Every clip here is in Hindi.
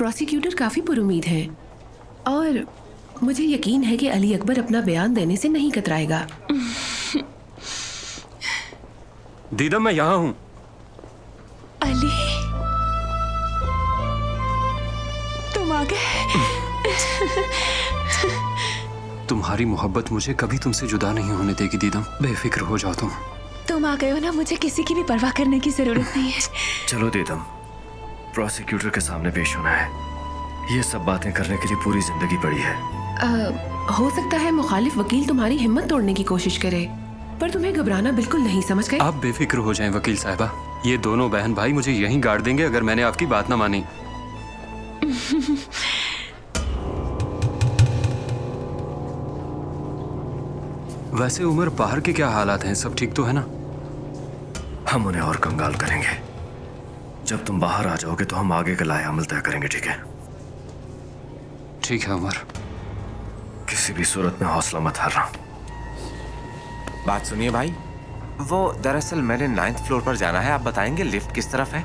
प्रोसिक्यूटर काफी पुरुमीद हैं और मुझे यकीन है कि अली अकबर अपना बयान देने से नहीं कतराएगा। दीदम, मैं यहाँ हूँ। अली, तुम आ गए। तुम्हारी मोहब्बत मुझे कभी तुमसे जुदा नहीं होने देगी दीदम, बेफिक्र हो जाओ तुम आ गए हो ना, मुझे किसी की भी परवाह करने की जरूरत नहीं है। चलो दीदम, प्रोसिक्यूटर के सामने पेश होना है। ये सब बातें करने के लिए पूरी जिंदगी पड़ी है। हो सकता है मुखालिफ वकील तुम्हारी हिम्मत तोड़ने की कोशिश करे, पर तुम्हें घबराना बिल्कुल नहीं, समझ गए? आप बेफिक्र हो जाएं वकील साहिबा, ये दोनों बहन भाई मुझे यहीं गाड़ देंगे अगर मैंने आपकी बात ना मानी। वैसे उमर, बाहर के क्या हालात हैं? सब ठीक तो है ना? हम उन्हें और कंगाल करेंगे। जब तुम बाहर आ जाओगे तो हम आगे का लाए अमल तय करेंगे, ठीक है? ठीक है उमर। किसी भी सूरत में हौसला मत हारना। बात सुनिए भाई, वो दरअसल मैंने 9th फ्लोर पर जाना है। आप बताएंगे लिफ्ट किस तरफ है?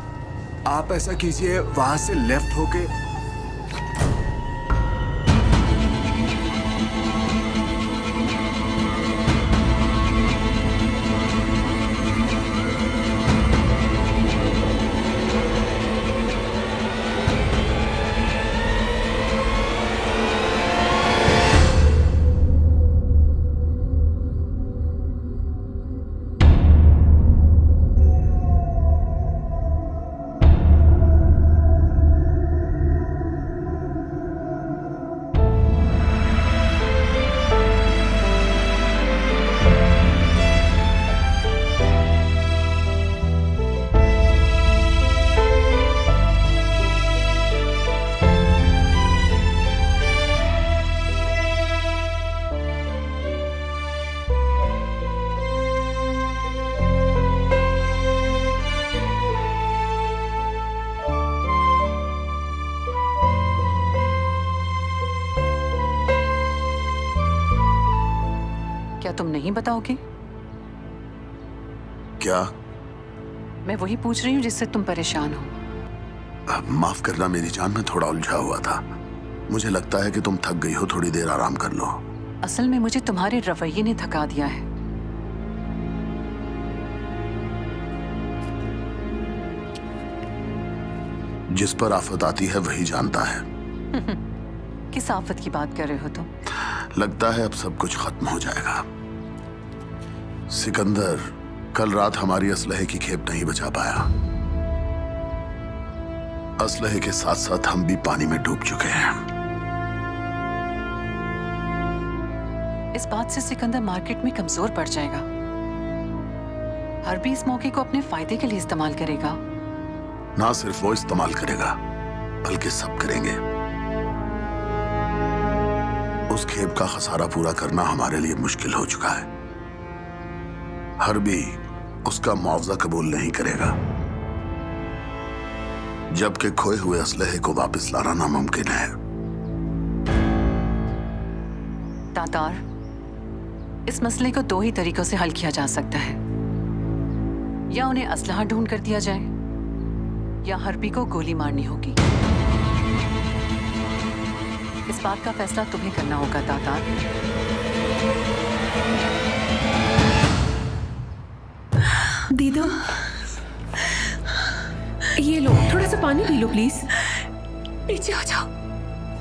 आप ऐसा कीजिए, वहां से लेफ्ट होके क्या तुम नहीं बताओगे? क्या? मैं वही पूछ रही हूँ जिससे तुम परेशान हो। माफ करना मेरी जान, मैं थोड़ा उलझा हुआ था। मुझे लगता है कि तुम थक गई हो, थोड़ी देर आराम कर लो। असल में मुझे तुम्हारे रवैये ने थका दिया है। जिस पर आफत आती है वही जानता है। किस आफत की बात कर रहे हो तुम? लगता है अब सब कुछ खत्म हो जाएगा। सिकंदर कल रात हमारी असलहे की खेप नहीं बचा पाया। असलहे के साथ साथ हम भी पानी में डूब चुके हैं। इस बात से सिकंदर मार्केट में कमजोर पड़ जाएगा। हर भी इस मौके को अपने फायदे के लिए इस्तेमाल करेगा। ना सिर्फ वो इस्तेमाल करेगा, बल्कि सब करेंगे। उस खेप का खसारा पूरा करना हमारे लिए मुश्किल हो चुका है। हर भी उसका मुआवजा कबूल नहीं करेगा, जबकि खोए हुए असलहे को वापस लाना नामुमकिन है। तातार, इस मसले को दो ही तरीकों से हल किया जा सकता है। या उन्हें असलहा ढूंढ कर दिया जाए, या हरबी को गोली मारनी होगी। इस बात का फैसला तुम्हें करना होगा तातार। दीदो, ये लो, थोड़ा सा पानी पी लो प्लीज। नीचे हो जाओ।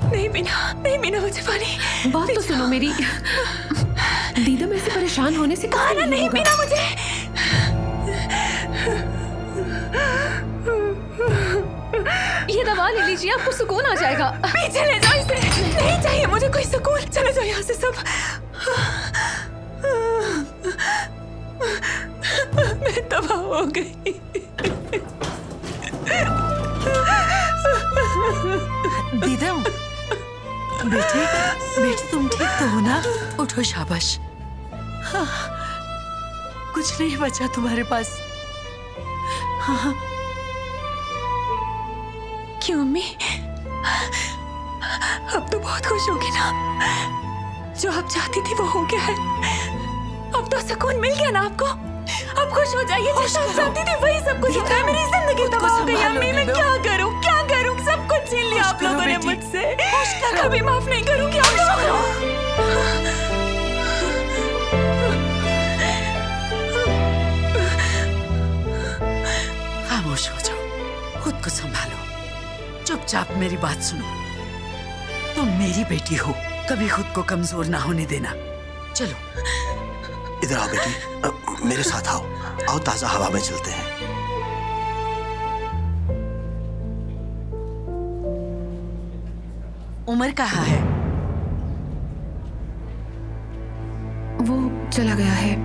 नहीं पीना मुझे पानी। बात तो सुनो मेरी। दीदो, मैं से परेशान होने से खाना नहीं पीना मुझे। ये दवा ले लीजिए, आपको सुकून आ जाएगा। पीछे ले जाओ इसे। नहीं चाहिए मुझे कोई सुकून। चले जाओ यहाँ से सब। मैं तबाह हो गई। दीदम, बेटे तुम ठीक तो हो ना? उठो, शाबाश। हाँ, कुछ नहीं बचा तुम्हारे पास। हाँ। क्यों अम्मी? अब तो बहुत खुश होगी ना? जो आप चाहती थी वो हो गया है। अब तो सुकून मिल गया ना आपको? अब खुश हो जाइए। जो आप चाहती थी वही सब कुछ हो गया। मेरी जिंदगी तबाह हो गई अम्मी। मैं क्या करूं सब कुछ छीन लिया आप लोगों ने मुझसे। कभी माफ नहीं करूंगी आप लोगों को। खामोश हो जाओ, खुद को संभालो, चुपचाप मेरी बात सुनो। तुम मेरी बेटी हो, कभी खुद को कमजोर ना होने देना। चलो इधर आओ बेटी, मेरे साथ आओ। आओ ताजा हवा में चलते हैं। उमर कहाँ है? वो चला गया है।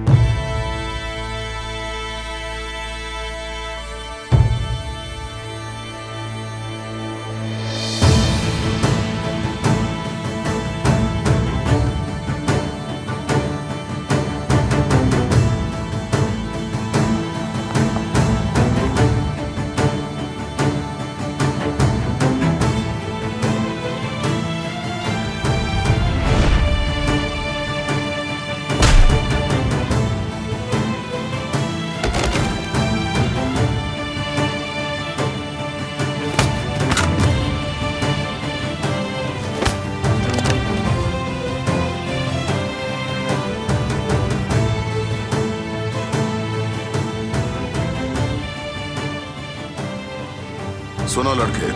सुनो लड़के,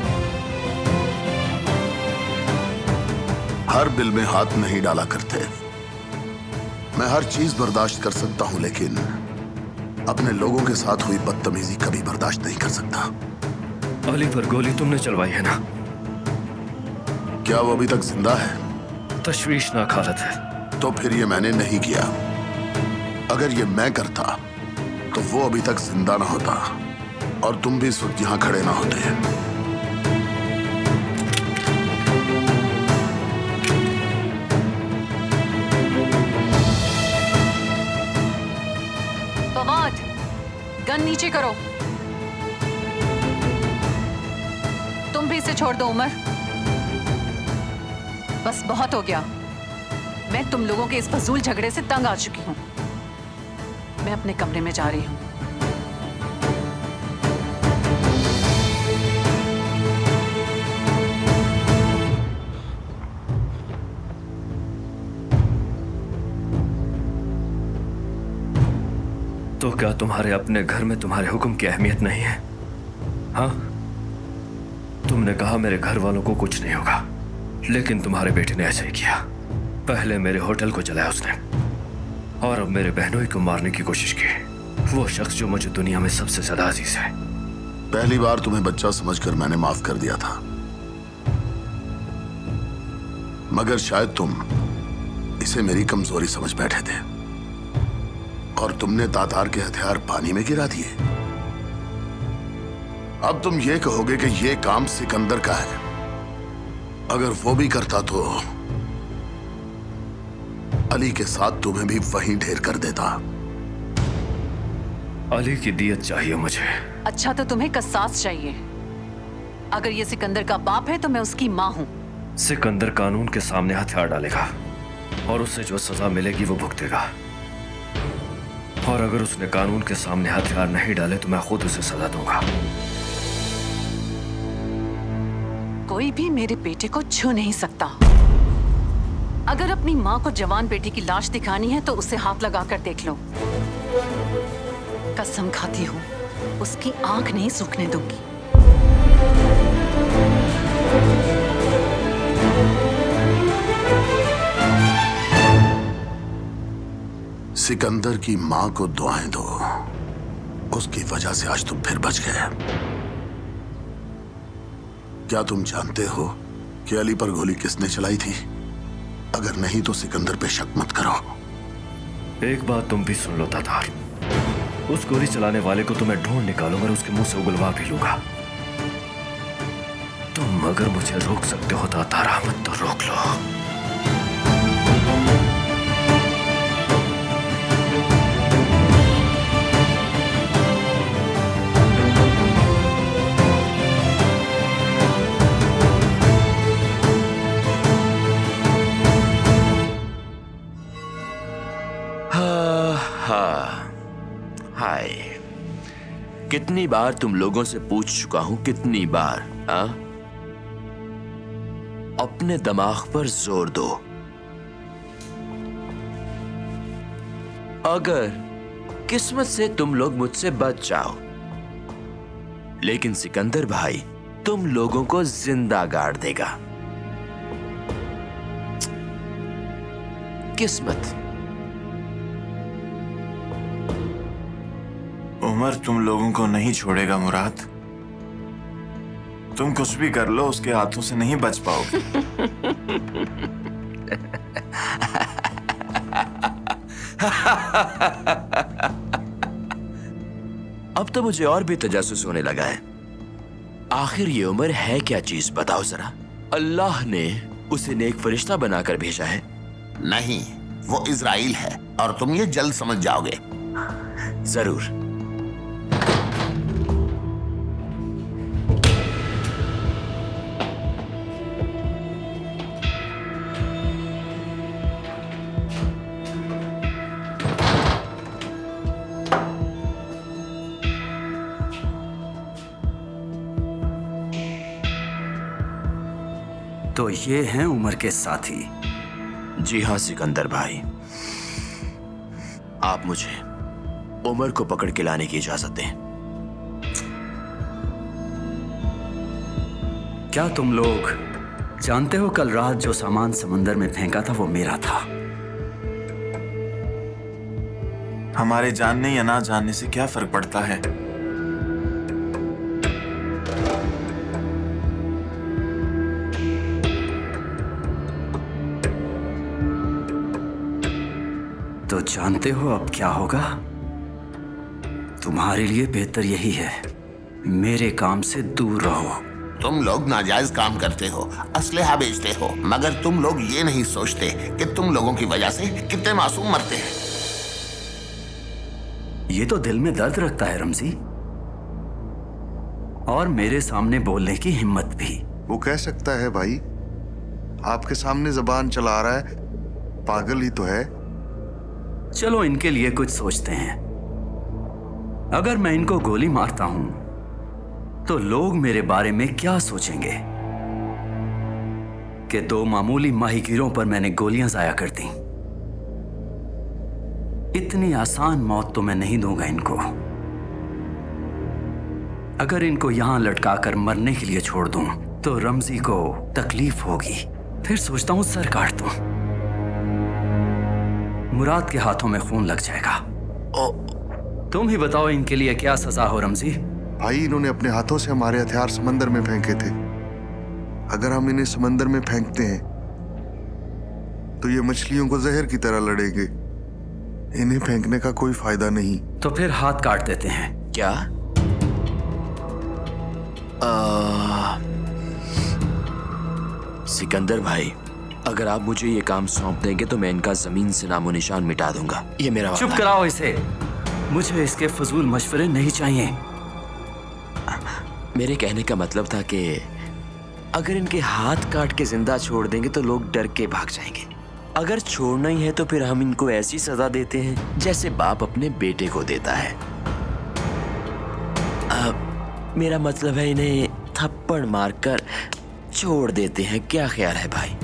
हर बिल में हाथ नहीं डाला करते। मैं हर चीज बर्दाश्त कर सकता हूं, लेकिन अपने लोगों के साथ हुई बदतमीजी कभी बर्दाश्त नहीं कर सकता। अली पर गोली तुमने चलवाई है ना? क्या वो अभी तक जिंदा है? तशवीशनाक हालत है। तो फिर ये मैंने नहीं किया। अगर ये मैं करता तो वो अभी तक जिंदा ना होता और तुम भी इस वक्त यहां खड़े ना होते। फवाद, गन नीचे करो। तुम भी इसे छोड़ दो उमर। बस बहुत हो गया। मैं तुम लोगों के इस फजूल झगड़े से तंग आ चुकी हूं। मैं अपने कमरे में जा रही हूं। तो क्या तुम्हारे अपने घर में तुम्हारे हुक्म की अहमियत नहीं है? हाँ, तुमने कहा मेरे घर वालों को कुछ नहीं होगा, लेकिन तुम्हारे बेटे ने ऐसा ही किया। पहले मेरे होटल को जलाया उसने, और अब मेरे बहनों को मारने की कोशिश की। वो शख्स जो मुझे दुनिया में सबसे ज्यादा अजीज है। पहली बार तुम्हें बच्चा समझकर मैंने माफ कर दिया था, मगर शायद तुम इसे मेरी कमजोरी समझ बैठे थे और तुमने तातार के हथियार पानी में गिरा दिए। अब तुम ये कहोगे कि ये काम सिकंदर का है। अगर वो भी करता तो अली के साथ तुम्हें भी वहीं ढेर कर देता। अली की दियत चाहिए मुझे। अच्छा, तो तुम्हें कसास चाहिए। अगर ये सिकंदर का बाप है तो मैं उसकी माँ हूँ। सिकंदर कानून के सामने हथियार डालेगा और उससे जो सजा मिलेगी वो भुगतेगा। और अगर उसने कानून के सामने हथियार नहीं डाले तो मैं खुद उसे सजा दूंगा। कोई भी मेरे बेटे को छू नहीं सकता। अगर अपनी माँ को जवान बेटी की लाश दिखानी है तो उसे हाथ लगाकर देख लो। कसम खाती हूँ, उसकी आंख नहीं सूखने दूंगी। सिकंदर की मां को दुआएं दो, उसकी वजह से आज तुम फिर बच गए। क्या तुम जानते हो कि अली पर गोली किसने चलाई थी? अगर नहीं तो सिकंदर पे शक मत करो। एक बात तुम भी सुन लो तातार, उस गोली चलाने वाले को तो मैं ढूंढ निकालूंगा और उसके मुंह से उगलवा भी लूंगा। तुम अगर मुझे रोक सकते हो तातार अहमद तो रोक लो। हाय, कितनी बार तुम लोगों से पूछ चुका हूं, कितनी बार? हाँ, अपने दिमाग पर जोर दो। अगर किस्मत से तुम लोग मुझसे बच जाओ, लेकिन सिकंदर भाई तुम लोगों को जिंदा गाड़ देगा। किस्मत। उमर तुम लोगों को नहीं छोड़ेगा मुराद। तुम कुछ भी कर लो, उसके हाथों से नहीं बच पाओगे। अब तो मुझे और भी तजासुस होने लगा है। आखिर ये उमर है क्या चीज, बताओ जरा। अल्लाह ने उसे नेक फरिश्ता बनाकर भेजा है? नहीं, वो इजराइल है और तुम ये जल्द समझ जाओगे। जरूर। तो ये हैं उमर के साथी। जी हाँ सिकंदर भाई, आप मुझे उमर को पकड़ के लाने की इजाजत दें। क्या तुम लोग जानते हो कल रात जो सामान समंदर में फेंका था वो मेरा था? हमारे जानने या ना जानने से क्या फर्क पड़ता है? तो जानते हो अब क्या होगा? तुम्हारे लिए बेहतर यही है, मेरे काम से दूर रहो। तुम लोग नाजायज काम करते हो, असलहा बेचते हो, मगर तुम लोग ये नहीं सोचते कि तुम लोगों की वजह से कितने मासूम मरते हैं। ये तो दिल में दर्द रखता है रमजी, और मेरे सामने बोलने की हिम्मत भी। वो कह सकता है भाई, आपके सामने जबान चला रहा है, पागल ही तो है। चलो इनके लिए कुछ सोचते हैं। अगर मैं इनको गोली मारता हूं तो लोग मेरे बारे में क्या सोचेंगे कि दो मामूली माहीगीरों पर मैंने गोलियां जाया कर दी। इतनी आसान मौत तो मैं नहीं दूंगा इनको। अगर इनको यहां लटकाकर मरने के लिए छोड़ दूं तो रमजी को तकलीफ होगी, फिर सोचता हूं सर काट दूं। मुराद के हाथों में खून लग जाएगा। तुम ही बताओ इनके लिए क्या सजा हो रमजी? भाई इन्होंने अपने हाथों से हमारे हथियार समंदर में फेंके थे। अगर हम इन्हें समंदर में फेंकते हैं तो ये मछलियों को जहर की तरह लड़ेंगे। इन्हें फेंकने का कोई फायदा नहीं। तो फिर हाथ काट देते हैं। क्या? सिकंदर भाई, अगर आप मुझे ये काम सौंप देंगे तो मैं इनका जमीन से नामो निशान मिटा दूंगा। ये मेरा वादा। चुप कराओ इसे, मुझे इसके फजूल मशवरे नहीं चाहिए। मेरे कहने का मतलब था कि अगर इनके हाथ काट के जिंदा छोड़ देंगे तो लोग डर के भाग जाएंगे। अगर छोड़ना ही है तो फिर हम इनको ऐसी सजा देते हैं जैसे बाप अपने बेटे को देता है। मेरा मतलब है इन्हें थप्पड़ मारकर छोड़ देते हैं। क्या ख्याल है भाई?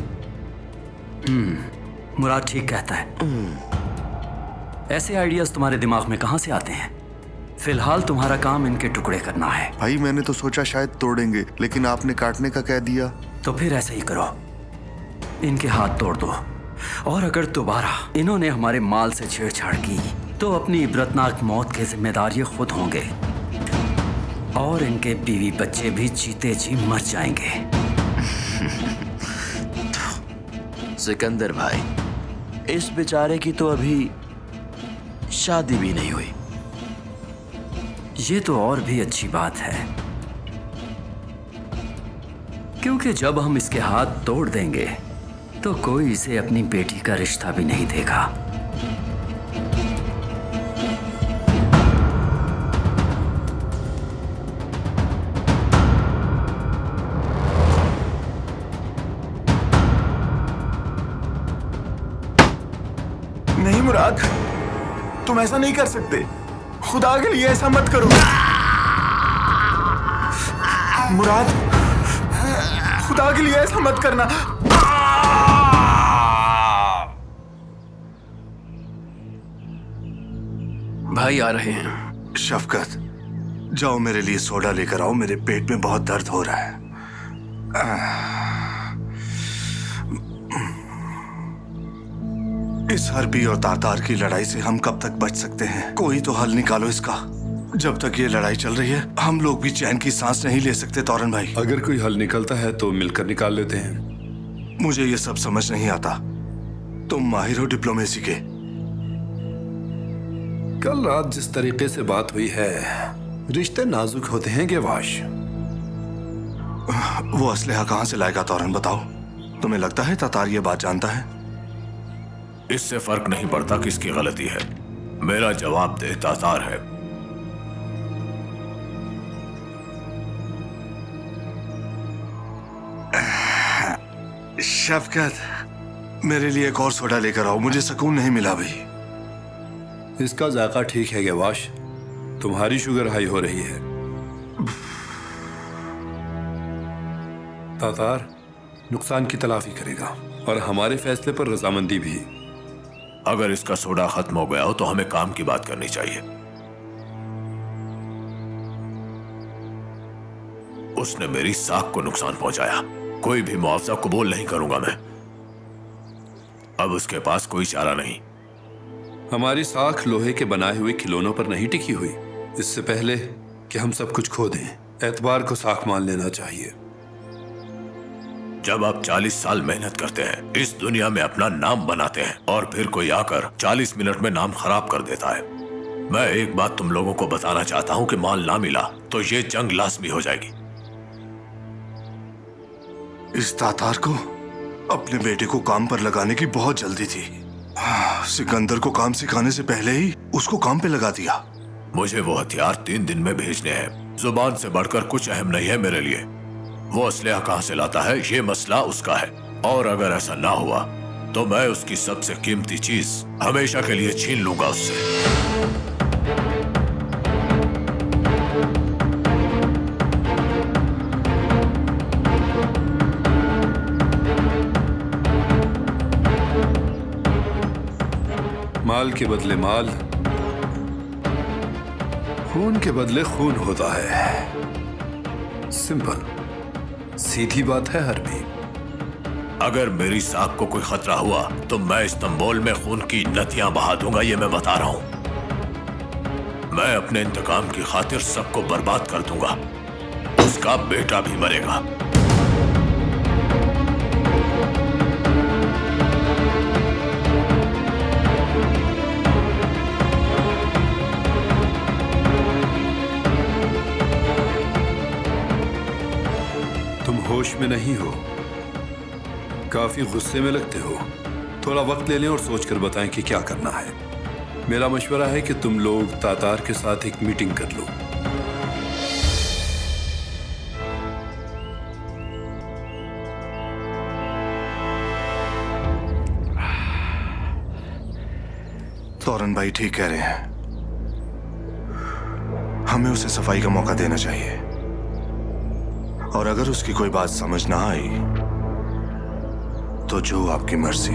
मुराद ठीक कहता है। ऐसे आइडियाज तुम्हारे दिमाग में कहां से आते हैं? फिलहाल तुम्हारा काम इनके टुकड़े करना है। भाई मैंने तो सोचा शायद तोड़ेंगे, लेकिन आपने काटने का कह दिया। तो फिर ऐसे ही करो, इनके हाथ तोड़ दो, और अगर दोबारा इन्होंने हमारे माल से छेड़छाड़ की तो अपनी इबरतनाक मौत के जिम्मेदार ये खुद होंगे, और इनके बीवी बच्चे भी जीते जी मर जाएंगे। सिकंदर भाई, इस बेचारे की तो अभी शादी भी नहीं हुई। ये तो और भी अच्छी बात है, क्योंकि जब हम इसके हाथ तोड़ देंगे तो कोई इसे अपनी बेटी का रिश्ता भी नहीं देगा। नहीं मुराद, तुम ऐसा नहीं कर सकते। खुदा के लिए ऐसा मत करो मुराद। खुदा के लिए ऐसा मत करना। भाई आ रहे हैं। शफकत, जाओ मेरे लिए सोडा लेकर आओ, मेरे पेट में बहुत दर्द हो रहा है। इस हरबी और तातार की लड़ाई से हम कब तक बच सकते हैं? कोई तो हल निकालो इसका। जब तक ये लड़ाई चल रही है हम लोग भी चैन की सांस नहीं ले सकते तौरन भाई। अगर कोई हल निकलता है तो मिलकर निकाल लेते हैं। मुझे ये सब समझ नहीं आता। तुम माहिर हो डिप्लोमेसी के। कल रात जिस तरीके से बात हुई है, रिश्ते नाजुक होते हैं गेवाश। वो असलहा कहां से लाएगा तौरन, बताओ। तुम्हें लगता है तातार ये बात जानता है? इससे फर्क नहीं पड़ता किसकी गलती है। मेरा जवाब दे तातार है। शफकत, मेरे लिए एक और सोडा लेकर आओ, मुझे सुकून नहीं मिला भाई। इसका जायका ठीक है गेवाश, तुम्हारी शुगर हाई हो रही है। तातार नुकसान की तलाफी करेगा और हमारे फैसले पर रजामंदी भी। अगर इसका सोडा खत्म हो गया हो तो हमें काम की बात करनी चाहिए। उसने मेरी साख को नुकसान पहुंचाया, कोई भी मुआवजा कबूल नहीं करूंगा मैं। अब उसके पास कोई चारा नहीं। हमारी साख लोहे के बनाए हुए खिलौनों पर नहीं टिकी हुई। इससे पहले कि हम सब कुछ खो दें, एतबार को साख मान लेना चाहिए। जब आप 40 साल मेहनत करते हैं, इस दुनिया में अपना नाम बनाते हैं और फिर कोई आकर 40 मिनट में नाम खराब कर देता है। मैं एक बात तुम लोगों को बताना चाहता हूं कि माल ना मिला तो ये जंग लाजमी हो जाएगी। इस तातार को अपने बेटे को काम पर लगाने की बहुत जल्दी थी। सिकंदर को काम सिखाने से पहले ही उसको काम पे लगा दिया। मुझे वो हथियार 3 दिन में भेजने हैं। जुबान से बढ़कर कुछ अहम नहीं है मेरे लिए। वो असलहा कहां से लाता है ये मसला उसका है, और अगर ऐसा ना हुआ तो मैं उसकी सबसे कीमती चीज हमेशा के लिए छीन लूंगा उससे। माल के बदले माल, खून के बदले खून होता है। सिंपल, सीधी बात है हरबी। अगर मेरी साख को कोई खतरा हुआ तो मैं इस्तांबुल में खून की नदियां बहा दूंगा, ये मैं बता रहा हूं। मैं अपने इंतकाम की खातिर सबको बर्बाद कर दूंगा। उसका बेटा भी मरेगा। तुम होश में नहीं हो, काफी गुस्से में लगते हो। थोड़ा वक्त ले लें और सोचकर बताएं कि क्या करना है। मेरा मशवरा है कि तुम लोग तातार के साथ एक मीटिंग कर लो। तौरन भाई ठीक कह रहे हैं, हमें उसे सफाई का मौका देना चाहिए। और अगर उसकी कोई बात समझ ना आई तो जो आपकी मर्जी।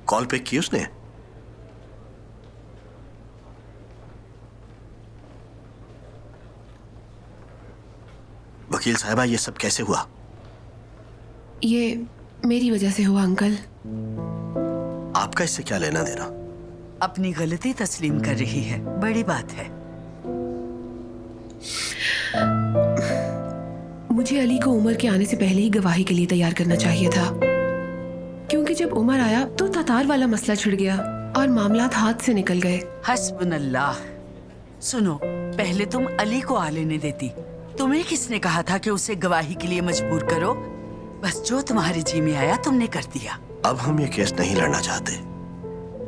कॉल पिक की उसने? वकील साहबा, ये सब कैसे हुआ? ये मेरी वजह से हुआ अंकल। आपका इससे क्या लेना देना? अपनी गलती तस्लीम कर रही है, बड़ी बात है। मुझे अली को उमर के आने से पहले ही गवाही के लिए तैयार करना चाहिए था, क्योंकि जब उमर आया तो तातार वाला मसला छिड़ गया और मामलात हाथ से निकल गए। हस्बुनल्लाह। सुनो, पहले तुम अली को आ लेने देती। तुम्हें किसने कहा था कि उसे गवाही के लिए मजबूर करो? बस जो तुम्हारे जी में आया तुमने कर दिया। अब हम ये केस नहीं लड़ना चाहते।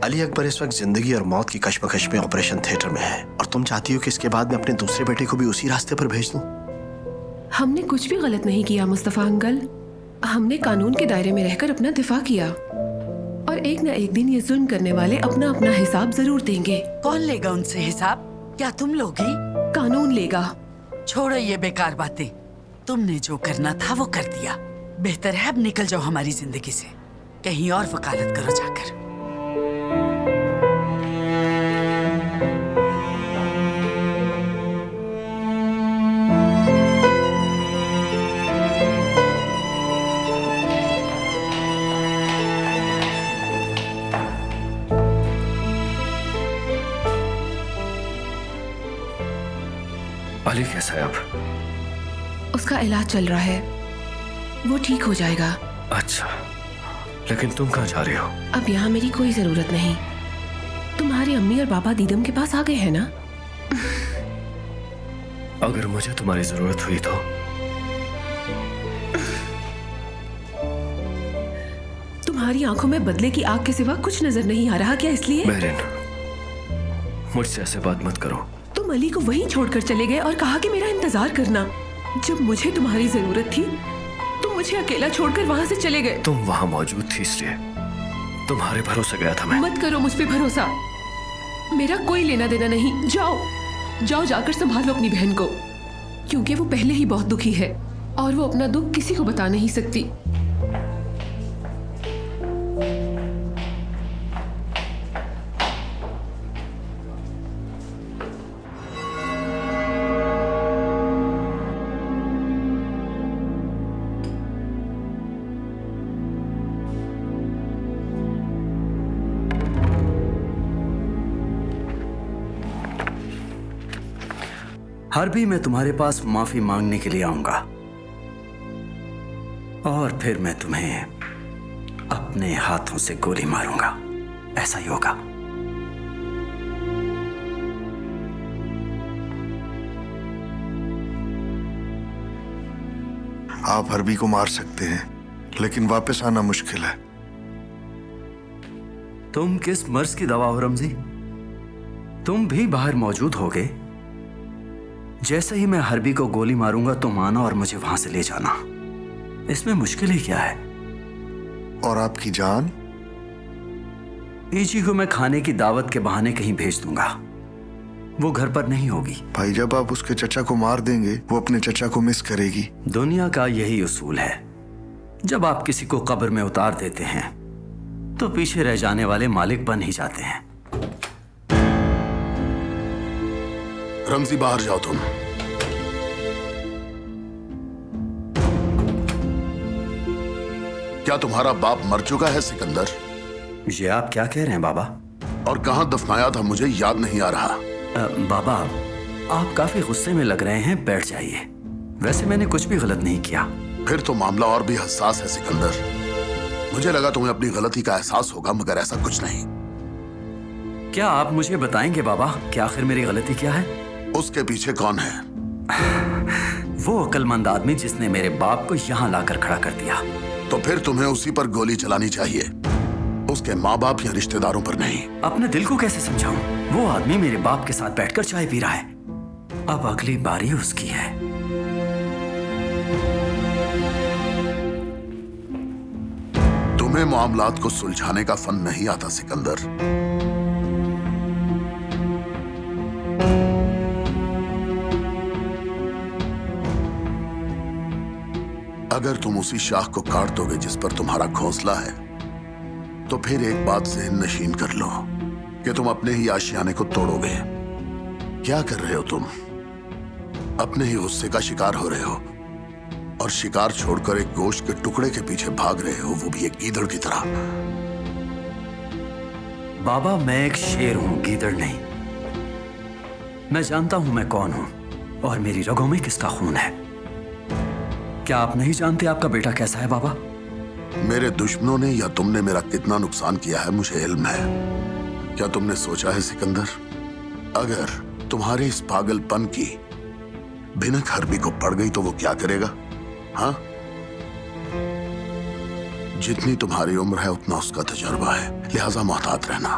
अली अकबर इस वक्त जिंदगी और मौत की कशमकश में ऑपरेशन थिएटर में है, और तुम चाहती हो कि इसके बाद मैं अपने दूसरे बेटे को भी उसी रास्ते पर भेज दूं? हमने कुछ भी गलत नहीं किया मुस्तफा अंकल। हमने कानून के दायरे में रहकर अपना दिफा किया और एक न एक दिन ये जुल्म करने वाले अपना अपना हिसाब जरूर देंगे। कौन लेगा उनसे हिसाब? क्या तुम लोगी? कानून लेगा। छोड़ो ये बेकार बातें। तुमने जो करना था वो कर दिया। बेहतर है अब निकल जाओ हमारी जिंदगी से। कहीं और वकालत करो जाकर। अली कैसा है अब? उसका इलाज चल रहा है, वो ठीक हो जाएगा। अच्छा, लेकिन तुम कहाँ जा रही हो? अब यहाँ मेरी कोई जरूरत नहीं। तुम्हारी अम्मी और पापा दीदम के पास आ गए हैं ना? अगर मुझे तुम्हारी जरूरत हुई तो? तुम्हारी आंखों में बदले की आग के सिवा कुछ नजर नहीं आ रहा क्या इसलिए? मेरिन, मुझसे ऐसे बात मत करो। तुम अली को वहीं छोड़कर चले गए और कहा कि मेरा इंतजार करना। जब मुझे तुम्हारी जरूरत थी तुम मुझे अकेला छोड़कर वहां से चले गए। तुम वहां मौजूद थी इसलिए तुम्हारे भरोसे गया था मैं। मत करो मुझ पे भरोसा, मेरा कोई लेना देना नहीं। जाओ जाओ, जाकर संभालो अपनी बहन को, क्योंकि वो पहले ही बहुत दुखी है और वो अपना दुख किसी को बता नहीं सकती। हरबी, मैं तुम्हारे पास माफी मांगने के लिए आऊंगा और फिर मैं तुम्हें अपने हाथों से गोली मारूंगा। ऐसा ही होगा। आप हरबी को मार सकते हैं, लेकिन वापस आना मुश्किल है। तुम किस मर्ज की दवा हो रमजी? तुम भी बाहर मौजूद होगे। जैसे ही मैं हरबी को गोली मारूंगा तुम आना और मुझे वहां से ले जाना। इसमें मुश्किल ही क्या है? और आपकी जान? ईची को मैं खाने की दावत के बहाने कहीं भेज दूंगा, वो घर पर नहीं होगी। भाई, जब आप उसके चचा को मार देंगे वो अपने चचा को मिस करेगी। दुनिया का यही उसूल है, जब आप किसी को कब्र में उतार देते हैं तो पीछे रह जाने वाले मालिक बन ही जाते हैं। रमजी, बाहर जाओ तुम। क्या तुम्हारा बाप मर चुका है सिकंदर? ये आप क्या कह रहे हैं बाबा? और कहां दफनाया था मुझे याद नहीं आ रहा। बाबा, आप काफी गुस्से में लग रहे हैं, बैठ जाइए। वैसे मैंने कुछ भी गलत नहीं किया। फिर तो मामला और भी हसास है सिकंदर। मुझे लगा तुम्हें अपनी गलती का एहसास होगा, मगर ऐसा कुछ नहीं। क्या आप मुझे बताएंगे बाबा कि आखिर मेरी गलती क्या है? उसके पीछे कौन है? वो अक्लमंद आदमी जिसने मेरे बाप को यहाँ लाकर खड़ा कर दिया। तो फिर तुम्हें उसी पर गोली चलानी चाहिए, उसके माँ बाप या रिश्तेदारों पर नहीं। अपने दिल को कैसे समझाऊं? वो आदमी मेरे बाप के साथ बैठकर चाय पी रहा है। अब अगली बारी उसकी है। तुम्हें मामलात को सुलझाने का फन नहीं आता सिकंदर। अगर तुम उसी शाख को काट दोगे जिस पर तुम्हारा घोंसला है, तो फिर एक बात ज़हन नशीन कर लो कि तुम अपने ही आशियाने को तोड़ोगे। क्या कर रहे हो तुम? अपने ही गुस्से का शिकार हो रहे हो और शिकार छोड़कर एक गोश्त के टुकड़े के पीछे भाग रहे हो, वो भी एक गीदड़ की तरह। बाबा, मैं एक शेर हूं, गीदड़ नहीं। मैं जानता हूं मैं कौन हूं और मेरी रगों में किसका खून है। क्या आप नहीं जानते आपका बेटा कैसा है बाबा? मेरे दुश्मनों ने या तुमने मेरा कितना नुकसान किया है मुझे इल्म है। क्या तुमने सोचा है सिकंदर, अगर तुम्हारे इस पागलपन की भिनक हरबी को पड़ गई तो वो क्या करेगा? हाँ, जितनी तुम्हारी उम्र है उतना उसका तजुर्बा है, लिहाजा मोहतात रहना।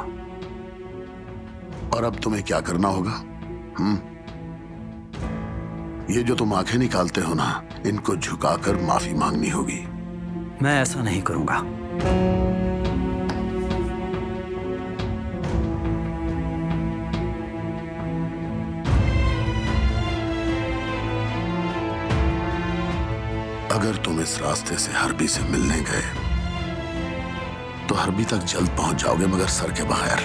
और अब तुम्हें क्या करना होगा? ये जो तुम आंखें निकालते हो ना, इनको झुकाकर माफी मांगनी होगी। मैं ऐसा नहीं करूंगा। अगर तुम इस रास्ते से हरबी से मिलने गए तो हरबी तक जल्द पहुंच जाओगे, मगर सर के बगैर।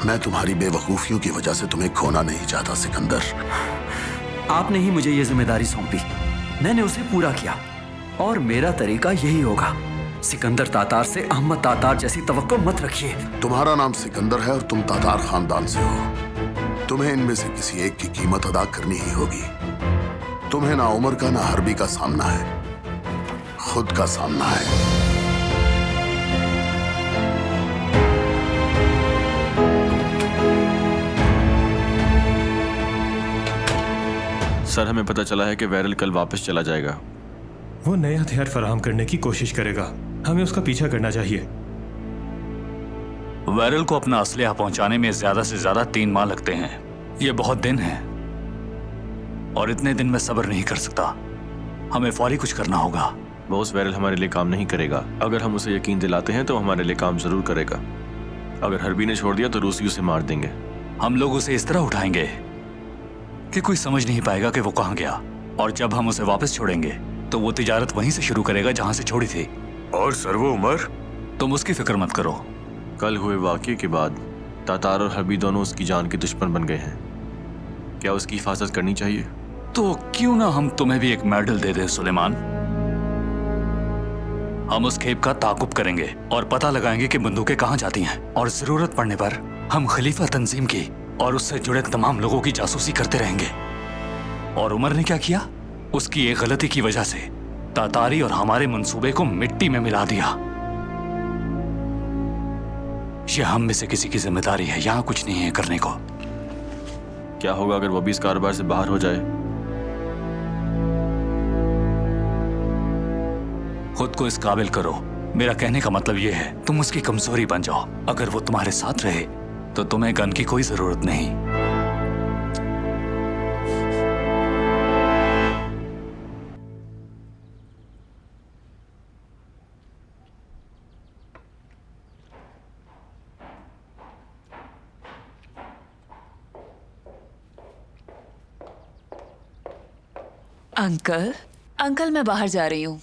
मैं तुम्हारी बेवकूफियों की वजह से तुम्हें खोना नहीं चाहता सिकंदर। आपने ही मुझे ये जिम्मेदारी सौंपी, मैंने उसे पूरा किया और मेरा तरीका यही होगा। सिकंदर तातार से अहमद तातार जैसी तवक्को मत रखिए। तुम्हारा नाम सिकंदर है और तुम तातार खानदान से हो। तुम्हें इनमें से किसी एक की कीमत अदा करनी ही होगी। तुम्हें ना उमर का ना हरबी का सामना है, खुद का सामना है। सर, हमें पता चला है कि वैरल कल वापस चला जाएगा। वो नए हथियार फराहम करने की कोशिश करेगा, हमें उसका पीछा करना चाहिए। वैरल को अपना असलहा पहुंचाने में ज्यादा से ज्यादा 3 माह लगते हैं। ये बहुत दिन है और इतने दिन में सब्र नहीं कर सकता। हमें फौरी कुछ करना होगा। बॉस, वैरल हमारे लिए काम नहीं करेगा। अगर हम उसे यकीन दिलाते हैं तो हमारे लिए काम जरूर करेगा। अगर हरबी ने छोड़ दिया तो रूसी उसे मार देंगे। हम लोग उसे इस तरह उठाएंगे कि कोई समझ नहीं पाएगा कि वो कहाँ गया, और जब हम उसे वापस छोड़ेंगे तो वो तिजारत वहीं से शुरू करेगा जहां से छोड़ी थी। और सर, वो उमर, तुम उसकी फिक्र मत करो। कल हुए वाकये के बाद तातार और हरबी दोनों उसकी जान के दुश्मन बन गए हैं। क्या उसकी हिफाजत करनी चाहिए? तो क्यों ना हम तुम्हें भी एक मेडल दे दें सुलेमान। हम उस खेप का ताकुब करेंगे और पता लगाएंगे कि बंदूकें कहां जाती हैं, और जरूरत पड़ने पर हम खलीफा तंजीम की और उससे जुड़े तमाम लोगों की जासूसी करते रहेंगे। और उमर ने क्या किया? उसकी एक गलती की वजह से तातारी और हमारे मंसूबे को मिट्टी में मिला दिया। यह हम में से किसी की जिम्मेदारी है, यहां कुछ नहीं है करने को। क्या होगा अगर वो भी इस कारोबार से बाहर हो जाए? खुद को इस काबिल करो। मेरा कहने का मतलब यह है, तुम उसकी कमजोरी बन जाओ। अगर वो तुम्हारे साथ रहे तो तुम्हें गन की कोई जरूरत नहीं। अंकल, अंकल मैं बाहर जा रही हूँ।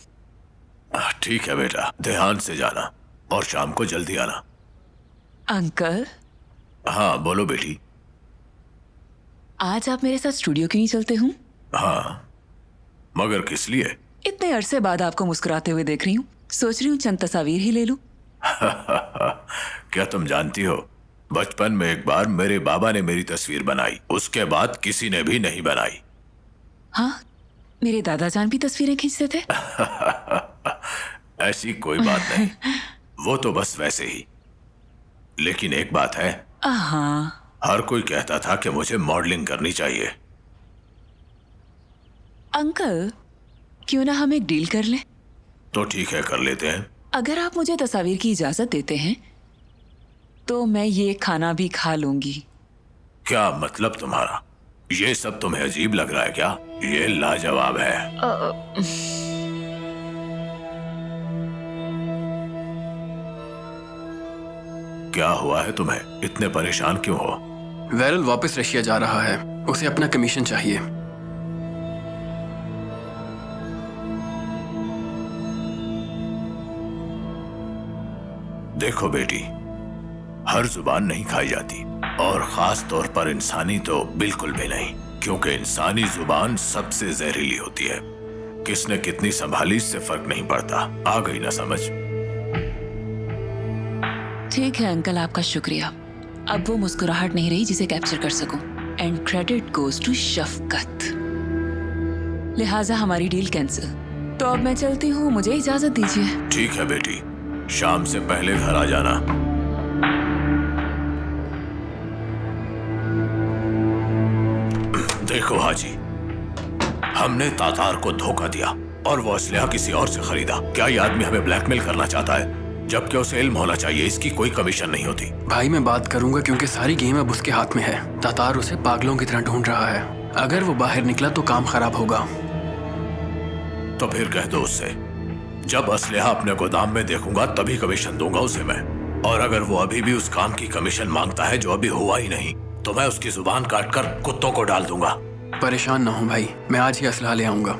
ठीक है बेटा, ध्यान से जाना और शाम को जल्दी आना। अंकल। हाँ बोलो बेटी। आज आप मेरे साथ स्टूडियो क्यों नहीं चलते हूँ? हाँ, मगर किस लिए? इतने अरसे बाद आपको मुस्कुराते हुए देख रही हूँ, सोच रही हूँ चंद तस्वीर ही ले लूं। क्या तुम जानती हो, बचपन में एक बार मेरे बाबा ने मेरी तस्वीर बनाई, उसके बाद किसी ने भी नहीं बनाई। हाँ, मेरे दादाजान भी तस्वीरें खींचते थे। ऐसी कोई बात नहीं, वो तो बस वैसे ही। लेकिन एक बात है, हाँ। हर कोई कहता था कि मुझे मॉडलिंग करनी चाहिए। अंकल, क्यों ना हम एक डील कर लें? तो ठीक है, कर लेते हैं। अगर आप मुझे तस्वीर की इजाजत देते हैं तो मैं ये खाना भी खा लूंगी। क्या मतलब तुम्हारा? ये सब तुम्हें अजीब लग रहा है क्या? ये लाजवाब है। क्या हुआ है तुम्हें? इतने परेशान क्यों हो? वैरल वापस रशिया जा रहा है, उसे अपना कमीशन चाहिए। देखो बेटी, हर जुबान नहीं खाई जाती, और खास तौर पर इंसानी तो बिल्कुल भी नहीं, क्योंकि इंसानी जुबान सबसे जहरीली होती है। किसने कितनी संभाली इससे फर्क नहीं पड़ता। आ गई ना समझ? ठीक है अंकल, आपका शुक्रिया। अब वो मुस्कुराहट नहीं रही जिसे कैप्चर कर सकूं। एंड क्रेडिट गोज टू शफकत। लिहाजा हमारी डील कैंसिल। तो अब मैं चलती हूँ, मुझे इजाजत दीजिए। ठीक है बेटी, शाम से पहले घर आ जाना। देखो हाजी, हमने तातार को धोखा दिया और वो असलहा किसी और से खरीदा। क्या ये आदमी हमें ब्लैकमेल करना चाहता है? जबकि उसे इल्म होना चाहिए इसकी कोई कमीशन नहीं होती। भाई मैं बात करूंगा, क्योंकि सारी गेम अब उसके हाथ में है। तातार उसे पागलों की तरह ढूंढ रहा है। अगर वो बाहर निकला तो काम खराब होगा। तो फिर कह दो उससे, जब असलहा अपने गोदाम में देखूंगा तभी कमीशन दूंगा उसे मैं। और अगर वो अभी भी उस काम की कमीशन मांगता है जो अभी हुआ ही नहीं, तो मैं उसकी जुबान काटकर कुत्तों को डाल दूंगा। परेशान ना हो भाई, मैं आज ही असलहा ले आऊंगा।